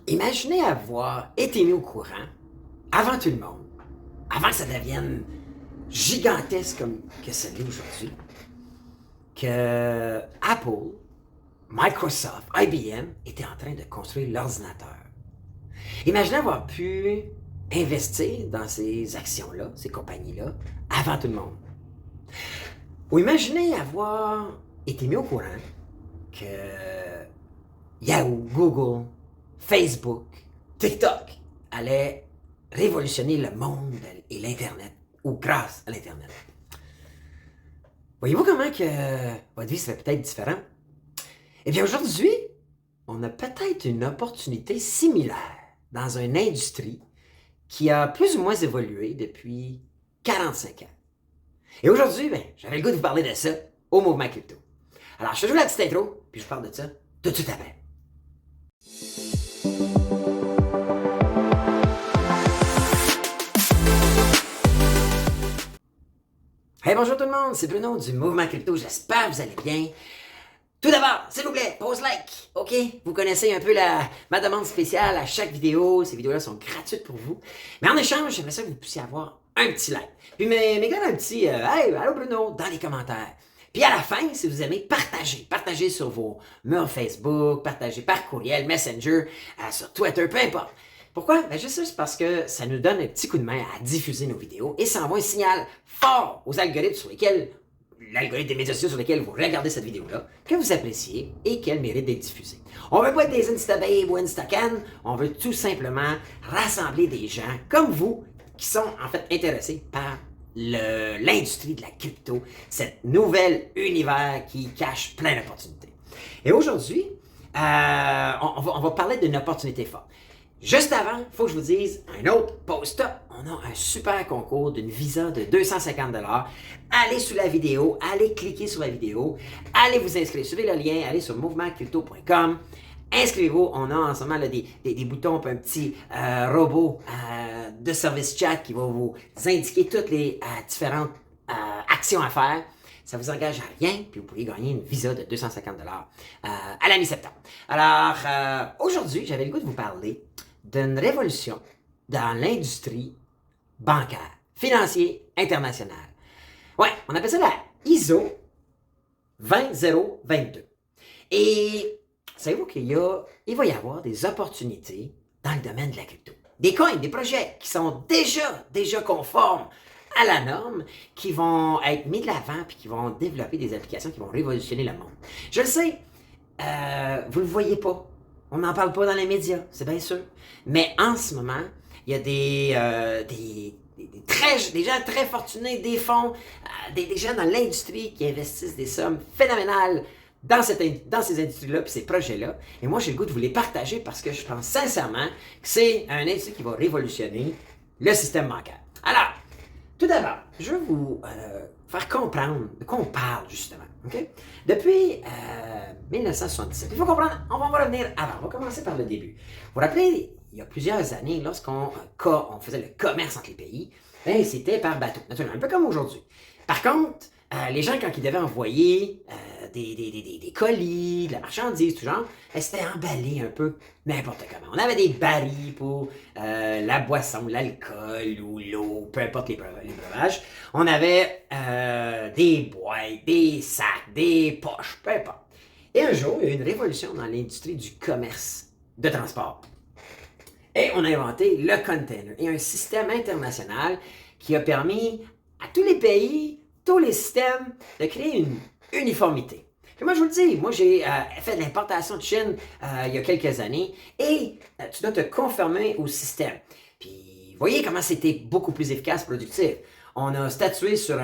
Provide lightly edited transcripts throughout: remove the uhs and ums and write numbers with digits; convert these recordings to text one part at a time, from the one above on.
Imaginez avoir été mis au courant, avant tout le monde, avant que ça devienne gigantesque comme que ça l'est aujourd'hui, que Apple, Microsoft, IBM étaient en train de construire l'ordinateur. Imaginez avoir pu investir dans ces actions-là, ces compagnies-là, avant tout le monde. Ou imaginez avoir été mis au courant que Yahoo, Google, Facebook, TikTok allaient révolutionner le monde et l'Internet, ou grâce à l'Internet. Voyez-vous comment que votre vie serait peut-être différente? Eh bien, aujourd'hui, on a peut-être une opportunité similaire dans une industrie qui a plus ou moins évolué depuis 45 ans. Et aujourd'hui, j'avais le goût de vous parler de ça au mouvement crypto. Alors, je te joue la petite intro, puis je parle de ça tout de suite après. Hey, bonjour tout le monde, c'est Bruno du Mouvement Crypto, j'espère que vous allez bien. Tout d'abord, s'il vous plaît, pose like, ok? Vous connaissez un peu ma demande spéciale à chaque vidéo, ces vidéos-là sont gratuites pour vous. Mais en échange, j'aimerais ça que vous puissiez avoir un petit like. Puis m'écrire un petit hey, allô Bruno, dans les commentaires. Puis à la fin, si vous aimez, partagez sur vos murs Facebook, partagez par courriel, Messenger, sur Twitter, peu importe. Pourquoi? Juste ça, c'est parce que ça nous donne un petit coup de main à diffuser nos vidéos et ça envoie un signal fort aux algorithmes sur lesquels, l'algorithme des médias sociaux sur lesquels vous regardez cette vidéo-là, que vous appréciez et qu'elle mérite d'être diffusée. On veut pas être des Instababes ou Instacan, on veut tout simplement rassembler des gens comme vous qui sont en fait intéressés par l'industrie de la crypto, cet nouvel univers qui cache plein d'opportunités. Et aujourd'hui, on va parler d'une opportunité forte. Juste avant, il faut que je vous dise un autre post-up. On a un super concours d'une visa de 250 $. Allez sous la vidéo, allez cliquer sur la vidéo, allez vous inscrire. Suivez le lien, allez sur mouvementcrypto.com. Inscrivez-vous. On a en ce moment là, des boutons, un petit robot de service chat qui va vous indiquer toutes les différentes actions à faire. Ça vous engage à rien, puis vous pouvez gagner une visa de 250 $ à la mi-septembre. Alors, aujourd'hui, j'avais le goût de vous parler d'une révolution dans l'industrie bancaire, financière, internationale. Ouais, on appelle ça la ISO 20022. Et savez-vous il va y avoir des opportunités dans le domaine de la crypto. Des coins, des projets qui sont déjà conformes à la norme, qui vont être mis de l'avant puis qui vont développer des applications qui vont révolutionner le monde. Je le sais, vous le voyez pas. On n'en parle pas dans les médias, c'est bien sûr. Mais en ce moment, il y a des gens très fortunés, des fonds, des gens dans l'industrie qui investissent des sommes phénoménales dans ces industries-là et ces projets-là. Et moi, j'ai le goût de vous les partager parce que je pense sincèrement que c'est un industrie qui va révolutionner le système bancaire. Alors, tout d'abord, je vais vous faire comprendre de quoi on parle justement. Okay? Depuis 1977, il faut comprendre, on va revenir avant, on va commencer par le début. Vous vous rappelez, il y a plusieurs années, lorsqu'on faisait le commerce entre les pays, c'était par bateau, naturellement, un peu comme aujourd'hui. Par contre, les gens, quand ils devaient envoyer des colis, de la marchandise, tout genre, c'était emballé un peu n'importe comment. On avait des barils pour la boisson, l'alcool ou l'eau, peu importe les breuvages. On avait des boîtes, des sacs, des poches, peu importe. Et un jour, il y a eu une révolution dans l'industrie du commerce de transport. Et on a inventé le container et un système international qui a permis à tous les pays, tous les systèmes, de créer une uniformité. Puis moi, je vous le dis, moi, j'ai fait de l'importation de Chine il y a quelques années et tu dois te conformer au système. Puis, vous voyez comment c'était beaucoup plus efficace, productif. On a statué sur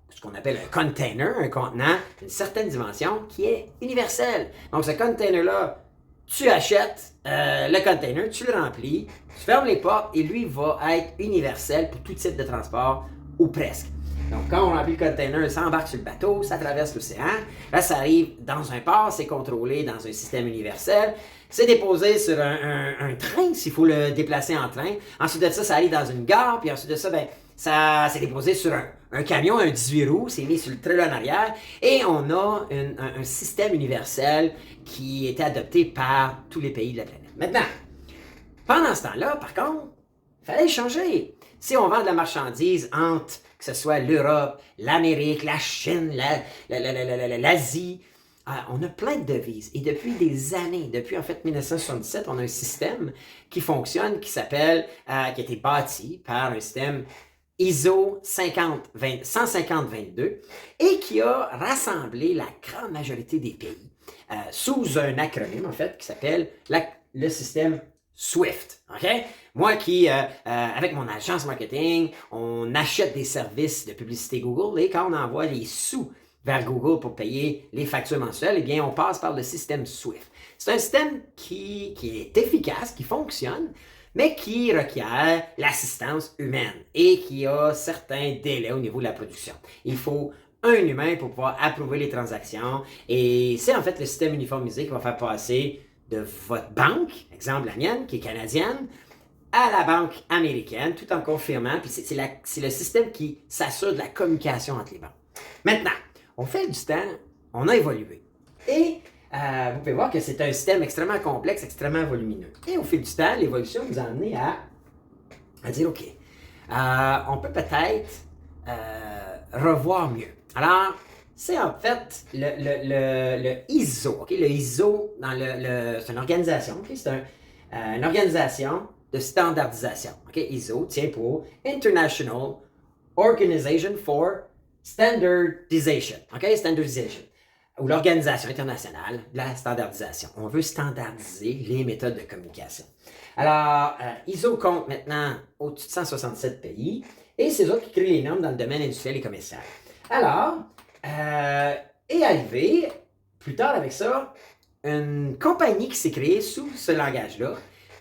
ce qu'on appelle un container, un contenant d'une certaine dimension qui est universel. Donc, ce container-là, tu achètes le container, tu le remplis, tu fermes les portes et lui va être universel pour tout type de transport ou presque. Donc, quand on remplit le container, ça embarque sur le bateau, ça traverse l'océan. Là, ça arrive dans un port, c'est contrôlé dans un système universel. C'est déposé sur un train, s'il faut le déplacer en train. Ensuite de ça, ça arrive dans une gare. Puis ensuite de ça, ça s'est déposé sur un camion, un 18 roues. C'est mis sur le trailer en arrière. Et on a un système universel qui était adopté par tous les pays de la planète. Maintenant, Pendant ce temps-là, par contre, il fallait changer. Si on vend de la marchandise entre, que ce soit l'Europe, l'Amérique, la Chine, l'Asie, on a plein de devises. Et depuis des années, depuis en fait 1977, on a un système qui fonctionne, qui s'appelle, qui a été bâti par un système ISO 15022 et qui a rassemblé la grande majorité des pays sous un acronyme en fait qui s'appelle le système SWIFT. Okay? Moi qui, avec mon agence marketing, on achète des services de publicité Google et quand on envoie les sous vers Google pour payer les factures mensuelles, eh bien, on passe par le système SWIFT. C'est un système qui est efficace, qui fonctionne, mais qui requiert l'assistance humaine et qui a certains délais au niveau de la production. Il faut un humain pour pouvoir approuver les transactions et c'est en fait le système uniformisé qui va faire passer de votre banque, exemple la mienne, qui est canadienne, à la banque américaine, tout en confirmant, puis c'est le système qui s'assure de la communication entre les banques. Maintenant, au fil du temps, on a évolué. Et vous pouvez voir que c'est un système extrêmement complexe, extrêmement volumineux. Et au fil du temps, l'évolution nous a amené à dire, OK, on peut peut-être revoir mieux. Alors, c'est en fait le ISO. Okay? Le ISO, c'est une organisation. Okay? C'est une organisation de standardisation. Okay? ISO tient pour International Organization for Standardization. Okay? Standardization. Ou l'Organisation internationale de la standardisation. On veut standardiser les méthodes de communication. Alors, ISO compte maintenant au-dessus de 167 pays et c'est eux qui créent les normes dans le domaine industriel et commercial. Alors, est arrivé, plus tard avec ça, une compagnie qui s'est créée sous ce langage-là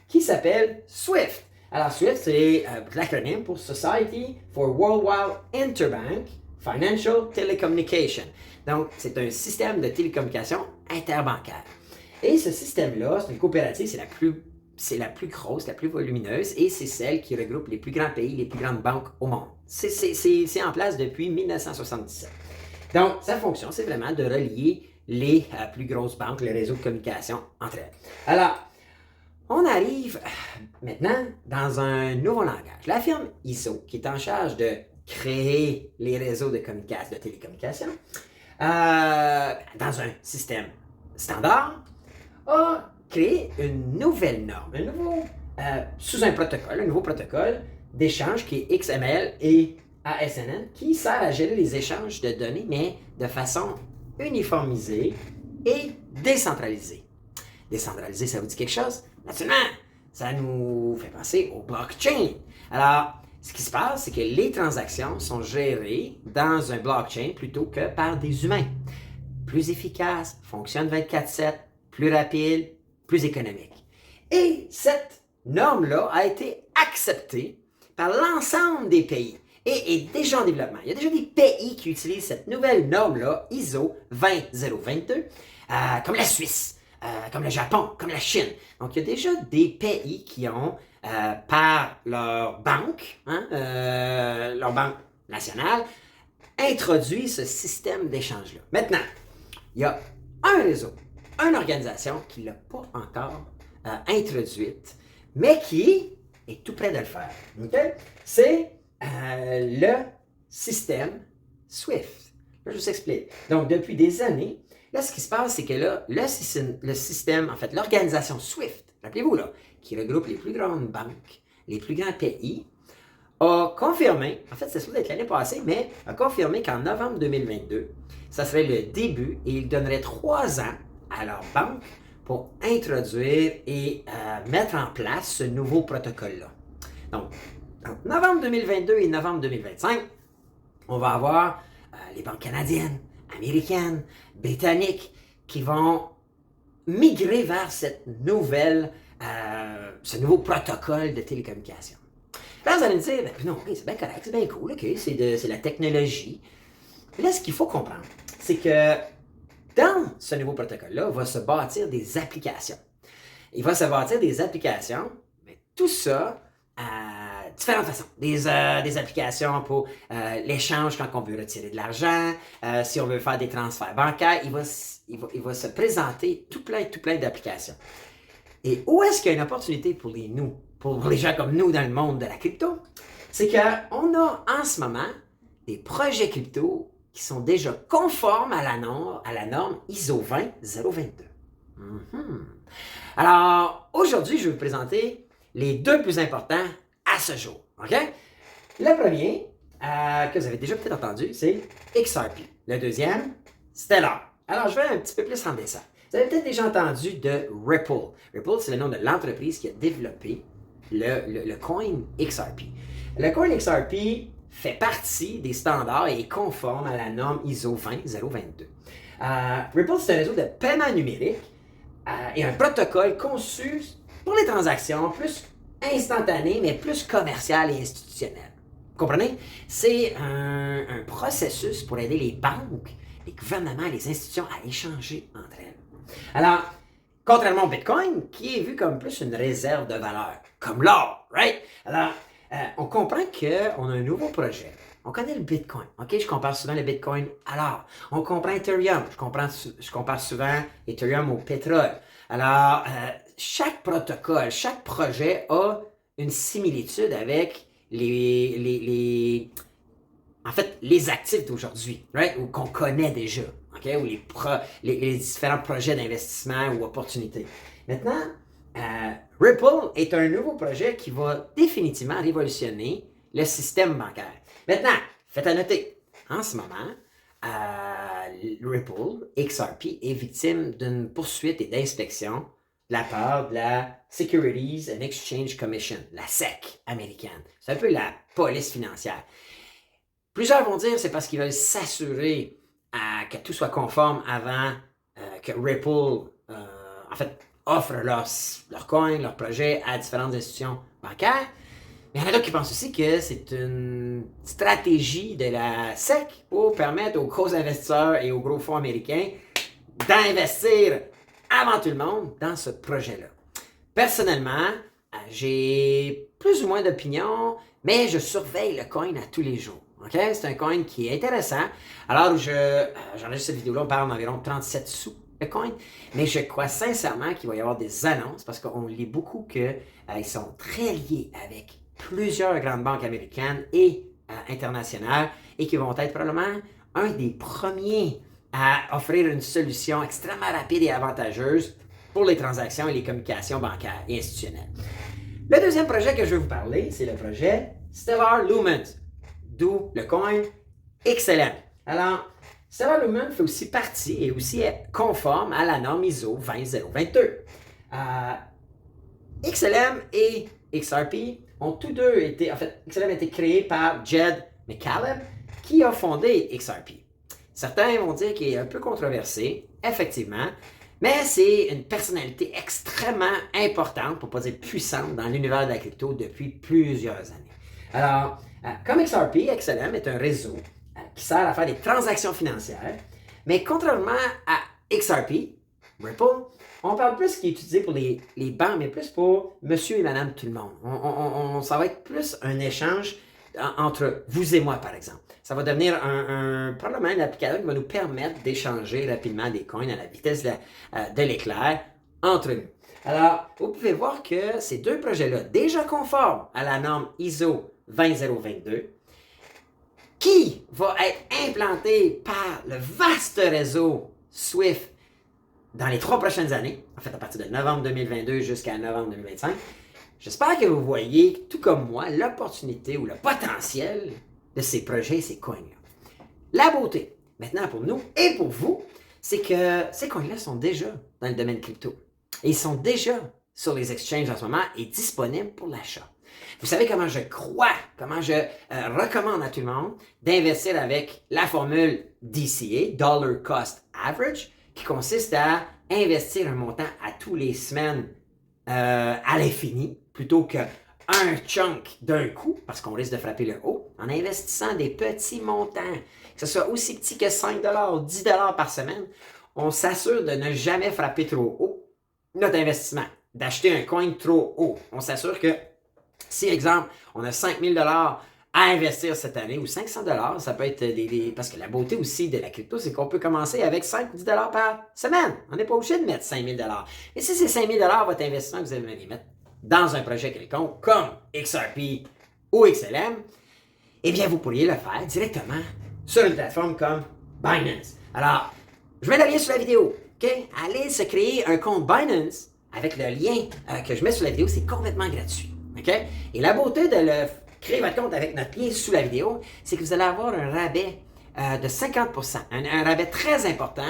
qui s'appelle SWIFT. Alors, SWIFT, c'est l'acronyme pour Society for Worldwide Interbank Financial Telecommunication. Donc, c'est un système de télécommunication interbancaire. Et ce système-là, c'est une coopérative, c'est la plus grosse, la plus volumineuse, et c'est celle qui regroupe les plus grands pays, les plus grandes banques au monde. C'est en place depuis 1977. Donc, sa fonction, c'est vraiment de relier les plus grosses banques, les réseaux de communication entre elles. Alors, on arrive maintenant dans un nouveau langage. La firme ISO, qui est en charge de créer les réseaux de communication, de télécommunication, dans un système standard, a créé une nouvelle norme, sous un nouveau protocole d'échange qui est XML et ASNN, qui sert à gérer les échanges de données, mais de façon uniformisée et décentralisée. Décentralisée, ça vous dit quelque chose? Naturellement, ça nous fait penser au blockchain. Alors, ce qui se passe, c'est que les transactions sont gérées dans un blockchain plutôt que par des humains. Plus efficace, fonctionne 24/7, plus rapide, plus économique. Et cette norme-là a été acceptée par l'ensemble des pays et est déjà en développement. Il y a déjà des pays qui utilisent cette nouvelle norme-là, ISO 20022, comme la Suisse, comme le Japon, comme la Chine. Donc, il y a déjà des pays qui ont, par leur banque nationale, introduit ce système d'échange-là. Maintenant, il y a un réseau, une organisation qui ne l'a pas encore introduite, mais qui est tout près de le faire. Okay? C'est le système SWIFT. Là, je vous explique. Donc, depuis des années, là, ce qui se passe, c'est que là, le système, en fait, l'organisation SWIFT, rappelez-vous, là, qui regroupe les plus grandes banques, les plus grands pays, a confirmé, en fait, c'est supposé être l'année passée, mais a confirmé qu'en novembre 2022, ça serait le début et ils donneraient 3 ans à leur banque pour introduire et mettre en place ce nouveau protocole-là. Donc, entre novembre 2022 et novembre 2025, on va avoir les banques canadiennes, américaines, britanniques qui vont migrer vers ce nouveau protocole de télécommunication. Là, vous allez me dire, non, okay, c'est bien correct, c'est bien cool, okay, c'est la technologie. Mais là, ce qu'il faut comprendre, c'est que dans ce nouveau protocole-là, va se bâtir des applications. Il va se bâtir des applications, mais tout ça à différentes façons. Des applications pour l'échange quand on veut retirer de l'argent, si on veut faire des transferts bancaires, il va se présenter tout plein d'applications. Et où est-ce qu'il y a une opportunité pour pour les gens comme nous dans le monde de la crypto? C'est qu'on a en ce moment des projets crypto qui sont déjà conformes à la norme ISO 20022. Alors, aujourd'hui, je vais vous présenter les deux plus importants à ce jour. OK? Le premier, que vous avez déjà peut-être entendu, c'est XRP. Le deuxième, Stellar. Alors, je vais un petit peu plus en dessin. Vous avez peut-être déjà entendu de Ripple. Ripple, c'est le nom de l'entreprise qui a développé le coin XRP. Le coin XRP fait partie des standards et est conforme à la norme ISO 20022. Ripple, c'est un réseau de paiement numérique et un protocole conçu pour les transactions plus instantanées, mais plus commerciales et institutionnelles. Vous comprenez? C'est un processus pour aider les banques, les gouvernements et les institutions à échanger entre elles. Alors, contrairement au Bitcoin, qui est vu comme plus une réserve de valeur, comme l'or, right? Alors, on comprend qu'on a un nouveau projet. On connaît le Bitcoin, ok? Je compare souvent le Bitcoin à l'or. On comprend Ethereum. Je compare souvent Ethereum au pétrole. Alors, chaque protocole, chaque projet a une similitude avec les actifs d'aujourd'hui, right? Ou qu'on connaît déjà, ok? Ou les différents projets d'investissement ou opportunités. Maintenant, Ripple est un nouveau projet qui va définitivement révolutionner le système bancaire. Maintenant, faites à noter, en ce moment, Ripple, XRP, est victime d'une poursuite et d'inspection de la part de la Securities and Exchange Commission, la SEC américaine. C'est un peu la police financière. Plusieurs vont dire que c'est parce qu'ils veulent s'assurer que tout soit conforme avant que Ripple, offre leur coin, leur projet à différentes institutions bancaires. Mais il y en a d'autres qui pensent aussi que c'est une stratégie de la SEC pour permettre aux gros investisseurs et aux gros fonds américains d'investir avant tout le monde dans ce projet-là. Personnellement, j'ai plus ou moins d'opinion, mais je surveille le coin à tous les jours. Okay? C'est un coin qui est intéressant. Alors, j'enregistre cette vidéo-là, on parle d'environ 37 sous le coin, mais je crois sincèrement qu'il va y avoir des annonces parce qu'on lit beaucoup qu'ils sont très liés avec plusieurs grandes banques américaines et internationales et qui vont être probablement un des premiers à offrir une solution extrêmement rapide et avantageuse pour les transactions et les communications bancaires et institutionnelles. Le deuxième projet que je vais vous parler, c'est le projet Stellar Lumens, d'où le coin XLM. Alors, Stellar Lumens fait aussi partie et aussi est conforme à la norme ISO 20022. XLM et XRP ont tous deux été, XLM a été créé par Jed McCaleb, qui a fondé XRP. Certains vont dire qu'il est un peu controversé, effectivement, mais c'est une personnalité extrêmement importante, pour ne pas dire puissante, dans l'univers de la crypto depuis plusieurs années. Alors, comme XRP, XLM est un réseau qui sert à faire des transactions financières, mais contrairement à XRP, Ripple, on parle plus qui est utilisé pour les banques, mais plus pour monsieur et madame tout le monde. Ça va être plus un échange entre vous et moi, par exemple. Ça va devenir probablement un applicateur qui va nous permettre d'échanger rapidement des coins à la vitesse de l'éclair entre nous. Alors, vous pouvez voir que ces deux projets-là, déjà conformes à la norme ISO 20022, qui va être implanté par le vaste réseau Swift dans les 3 prochaines années, en fait à partir de novembre 2022 jusqu'à novembre 2025, j'espère que vous voyez, tout comme moi, l'opportunité ou le potentiel de ces projets et ces coins-là. La beauté, maintenant pour nous et pour vous, c'est que ces coins-là sont déjà dans le domaine crypto. Et ils sont déjà sur les exchanges en ce moment et disponibles pour l'achat. Vous savez comment je recommande à tout le monde d'investir avec la formule DCA, Dollar Cost Average, qui consiste à investir un montant à tous les semaines à l'infini, plutôt qu'un chunk d'un coup, parce qu'on risque de frapper le haut, en investissant des petits montants, que ce soit aussi petit que 5 ou 10 par semaine, on s'assure de ne jamais frapper trop haut notre investissement, d'acheter un coin trop haut. On s'assure que, si, exemple, on a 5 000 $ à investir cette année ou 500 $, ça peut être parce que la beauté aussi de la crypto, c'est qu'on peut commencer avec 5-10 $ par semaine. On n'est pas obligé de mettre 5 000 $. Et si c'est 5 000 $, votre investissement, vous allez les mettre dans un projet quelconque comme XRP ou XLM, eh bien, vous pourriez le faire directement sur une plateforme comme Binance. Alors, je mets le lien sur la vidéo. OK? Allez se créer un compte Binance avec le lien que je mets sur la vidéo. C'est complètement gratuit. OK? Et la beauté de créer votre compte avec notre lien sous la vidéo, c'est que vous allez avoir un rabais de 50%. Un rabais très important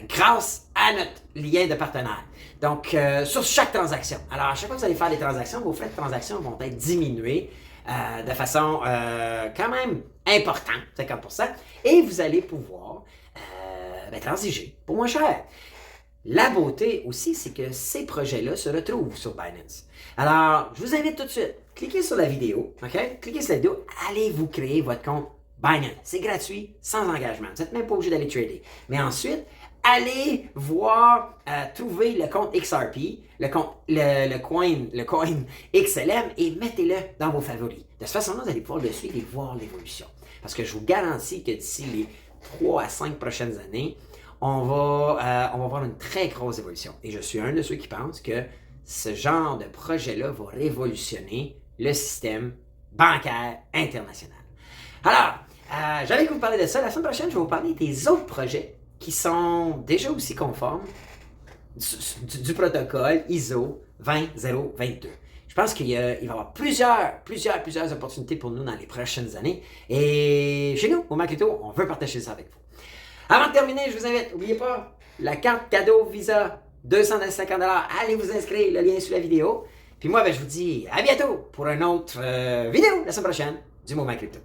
grâce à notre lien de partenaire. Donc, sur chaque transaction. Alors, à chaque fois que vous allez faire des transactions, vos frais de transaction vont être diminués de façon quand même importante, 50%, et vous allez pouvoir transiger pour moins cher. La beauté aussi, c'est que ces projets-là se retrouvent sur Binance. Alors, je vous invite tout de suite, cliquez sur la vidéo, OK? Cliquez sur la vidéo, allez vous créer votre compte Binance. C'est gratuit, sans engagement. Vous n'êtes même pas obligé d'aller trader. Mais ensuite, allez voir, trouver le compte XRP, le coin XLM et mettez-le dans vos favoris. De cette façon-là, vous allez pouvoir le suivre et voir l'évolution. Parce que je vous garantis que d'ici les 3 à 5 prochaines années, on va voir une très grosse évolution. Et je suis un de ceux qui pensent que ce genre de projet-là va révolutionner le système bancaire international. Alors, j'avais vous parler de ça. La semaine prochaine, je vais vous parler des autres projets qui sont déjà aussi conformes du protocole ISO 20022. Je pense qu'il va y avoir plusieurs opportunités pour nous dans les prochaines années. Et chez nous, au Macrypto, on veut partager ça avec vous. Avant de terminer, je vous invite, n'oubliez pas, la carte cadeau Visa, 250 $. Allez vous inscrire, le lien sous la vidéo. Puis moi, je vous dis à bientôt pour une autre vidéo la semaine prochaine du Moment Crypto.